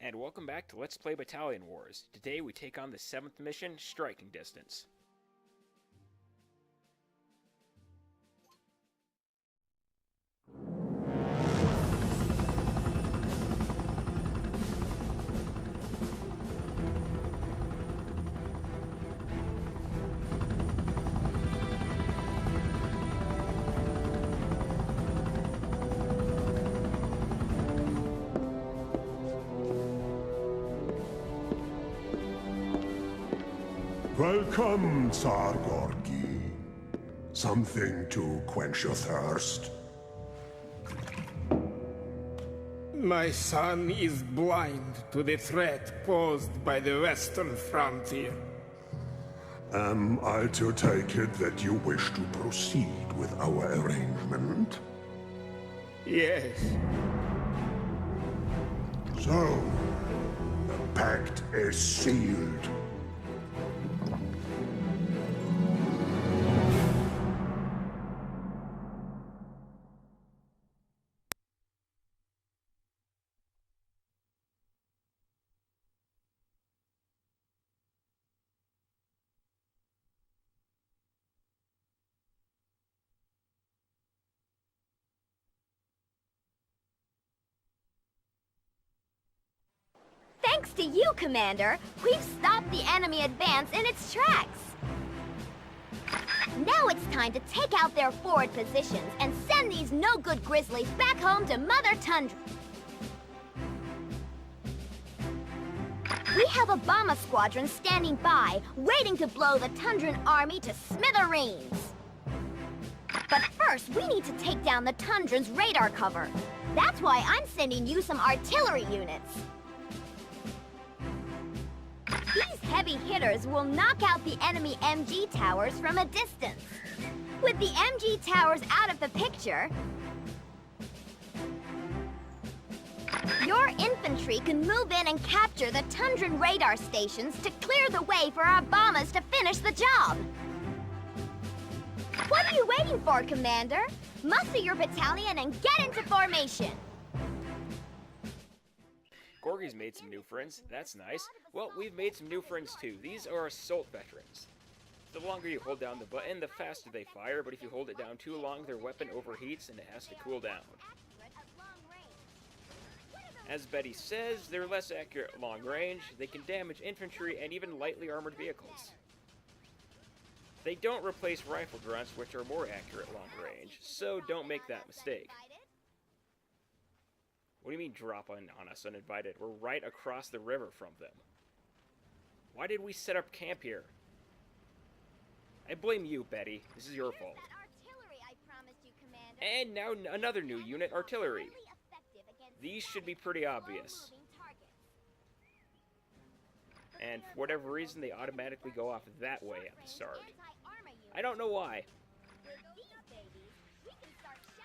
And welcome back to Let's Play Battalion Wars. Today we take on the 7th mission, Striking Distance. Welcome, Tsar Gorky. Something to quench your thirst? My son is blind to the threat posed by the western frontier. Am I to take it that you wish to proceed with our arrangement? Yes. So, the pact is sealed. Thanks to you, Commander, we've stopped the enemy advance in its tracks. Now it's time to take out their forward positions and send these no-good grizzlies back home to Mother Tundra. We have a bomber squadron standing by, waiting to blow the Tundran army to smithereens. But first, we need to take down the Tundran's radar cover. That's why I'm sending you some artillery units. These heavy hitters will knock out the enemy MG towers from a distance. With the MG towers out of the picture, your infantry can move in and capture the Tundran radar stations to clear the way for our bombers to finish the job. What are you waiting for, Commander? Muster your battalion and get into formation. Gorgy's made some new friends. That's nice. Well, we've made some new friends too. These are assault veterans. The longer you hold down the button, the faster they fire, but if you hold it down too long, their weapon overheats and it has to cool down. As Betty says, they're less accurate at long range, they can damage infantry and even lightly armored vehicles. They don't replace rifle grunts, which are more accurate long range, so don't make that mistake. What do you mean drop on us uninvited? We're right across the river from them. Why did we set up camp here? I blame you, Betty. This is your fault. And now another new unit, artillery. These should be pretty obvious. And for whatever reason, they automatically go off that way at the start. I don't know why.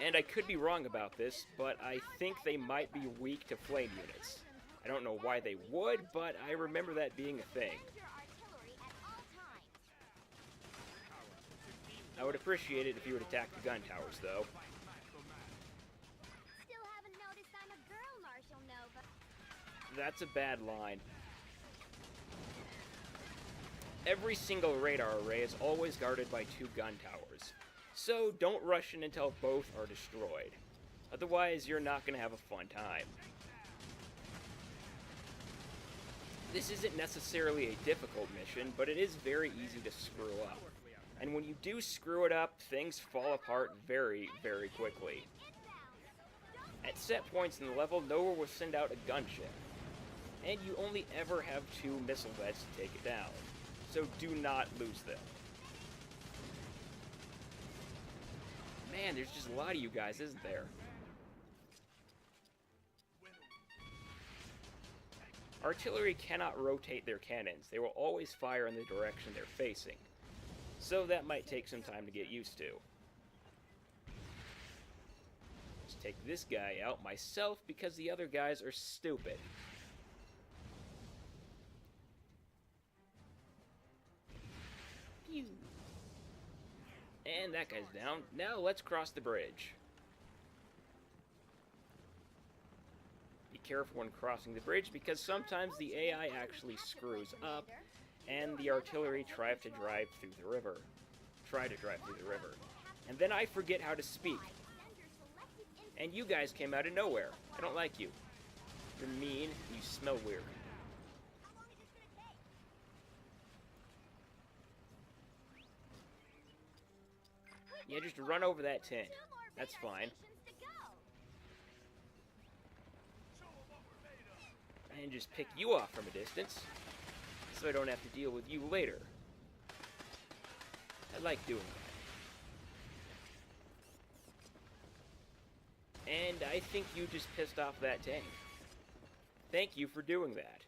And I could be wrong about this, but I think they might be weak to flame units. I don't know why they would, but I remember that being a thing. I would appreciate it if you would attack the gun towers, though. Still haven't noticed I'm a girl, Marshal Nova. That's a bad line. Every single radar array is always guarded by 2 gun towers. So don't rush in until both are destroyed. Otherwise, you're not going to have a fun time. This isn't necessarily a difficult mission, but it is very easy to screw up. And when you do screw it up, things fall apart very, very quickly. At set points in the level, Nova will send out a gunship. And you only ever have 2 missile beds to take it down. So do not lose them. Man, there's just a lot of you guys, isn't there? Artillery cannot rotate their cannons. They will always fire in the direction they're facing. So that might take some time to get used to. Let's take this guy out myself because the other guys are stupid. Pew. And that guy's down. Now let's cross the bridge. Be careful when crossing the bridge because sometimes the AI actually screws up and the artillery try to drive through the river. And then I forget how to speak. And you guys came out of nowhere. I don't like you. You're mean, and you smell weird. Yeah, just run over that tent. That's fine. And just pick you off from a distance, so I don't have to deal with you later. I like doing that. And I think you just pissed off that tank. Thank you for doing that.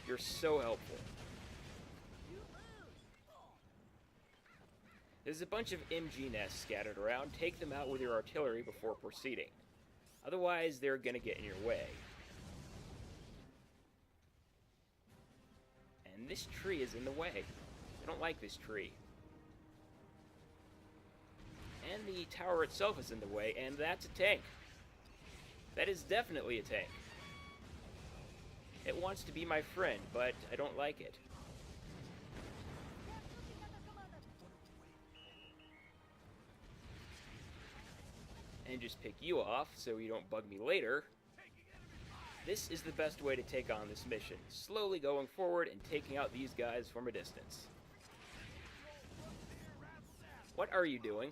You're so helpful. There's a bunch of MG nests scattered around. Take them out with your artillery before proceeding. Otherwise, they're gonna get in your way. And this tree is in the way. I don't like this tree. And the tower itself is in the way, and that's a tank. That is definitely a tank. It wants to be my friend, but I don't like it. And just pick you off so you don't bug me later. This is the best way to take on this mission. Slowly going forward and taking out these guys from a distance. What are you doing?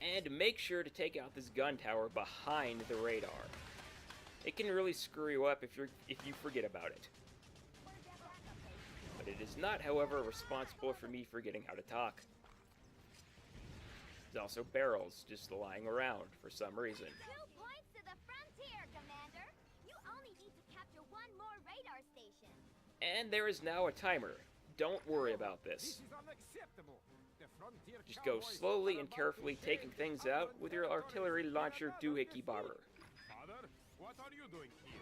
And make sure to take out this gun tower behind the radar. It can really screw you up if you forget about it. But it is not, however, responsible for me forgetting how to talk. There's also barrels just lying around for some reason. 2 points to the frontier, Commander. You only need to capture 1 more radar station. And there is now a timer. Don't worry about this. Just go slowly and carefully taking things out with your artillery launcher doohickey bomber. Father, what are you doing here?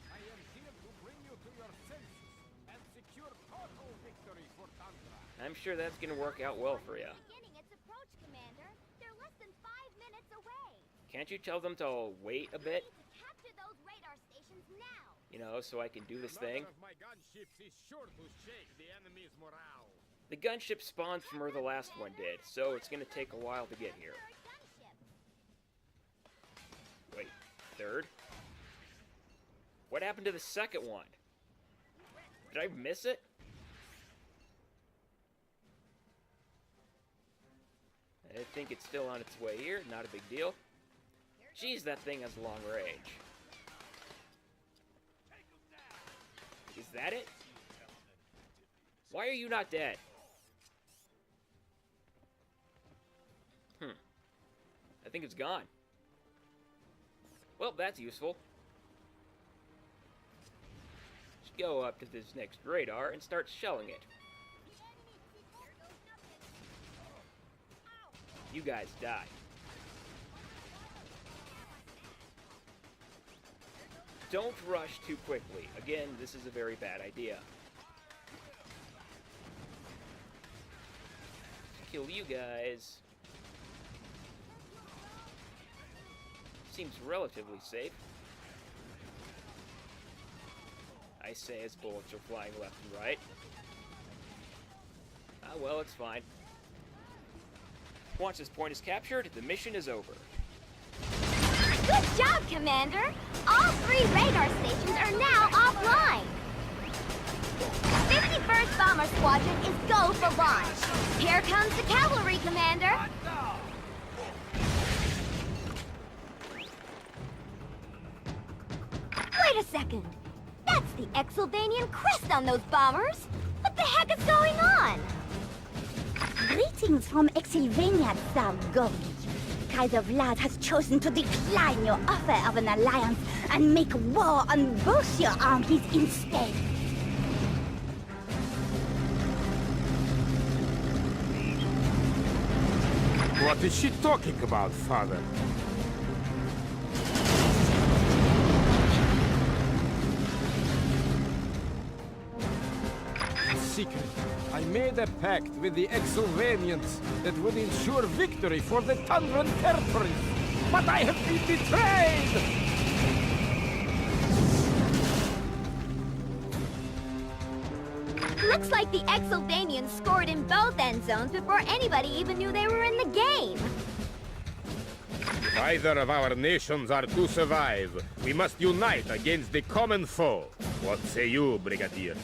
I am here to bring you to your senses and secure total victory for Tantra. I'm sure that's gonna work out well for you. Beginning its approach, Commander. They're less than 5 minutes away. Can't you tell them to wait a bit? We need to capture those radar stations now. You know, so I can do this thing. Of my gunships is sure to shake the enemy's morale. The gunship spawned from where the last one did, so it's gonna take a while to get here. Third gunship. Wait, third? What happened to the second one? Did I miss it? I think it's still on its way here, not a big deal. Jeez, that thing has long range. Is that it? Why are you not dead? I think it's gone. Well, that's useful. Just go up to this next radar and start shelling it. You guys die. Don't rush too quickly. Again, this is a very bad idea. Kill you guys. Seems relatively safe. I say as bullets are flying left and right. Ah, well, it's fine. Once this point is captured, the mission is over. Good job, Commander. All 3 radar stations are now offline. 51st Bomber Squadron is go for launch. Here comes the cavalry, Commander. Wait a second. That's the Xylvanian crest on those bombers. What the heck is going on? Greetings from Xylvania, Gogi. Kaiser Vlad has chosen to decline your offer of an alliance and make war on both your armies instead. What is she talking about, Father? secret. I made a pact with the Xylvanians that would ensure victory for the Tundran territories. But I have been betrayed! Looks like the Xylvanians scored in both end zones before anybody even knew they were in the game. Neither of our nations are to survive. We must unite against the common foe. What say you, Brigadier?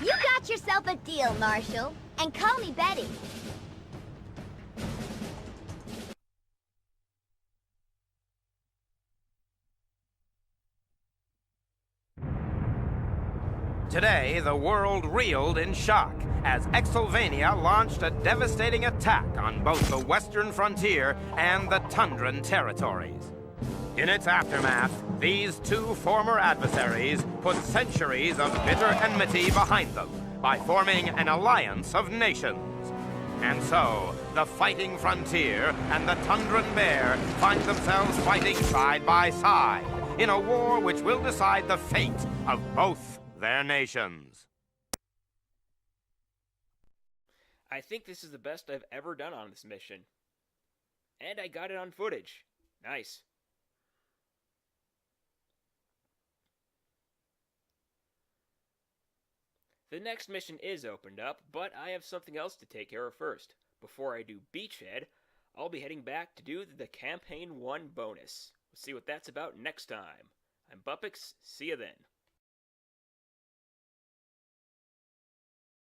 You got yourself a deal, Marshal. And call me Betty. Today, the world reeled in shock as Xylvania launched a devastating attack on both the western frontier and the Tundran territories. In its aftermath, these two former adversaries put centuries of bitter enmity behind them by forming an alliance of nations. And so, the fighting frontier and the Tundran bear find themselves fighting side by side in a war which will decide the fate of both their nations. I think this is the best I've ever done on this mission. And I got it on footage. Nice. The next mission is opened up, but I have something else to take care of first. Before I do Beachhead, I'll be heading back to do the Campaign 1 bonus. We'll see what that's about next time. I'm Buppix, see you then.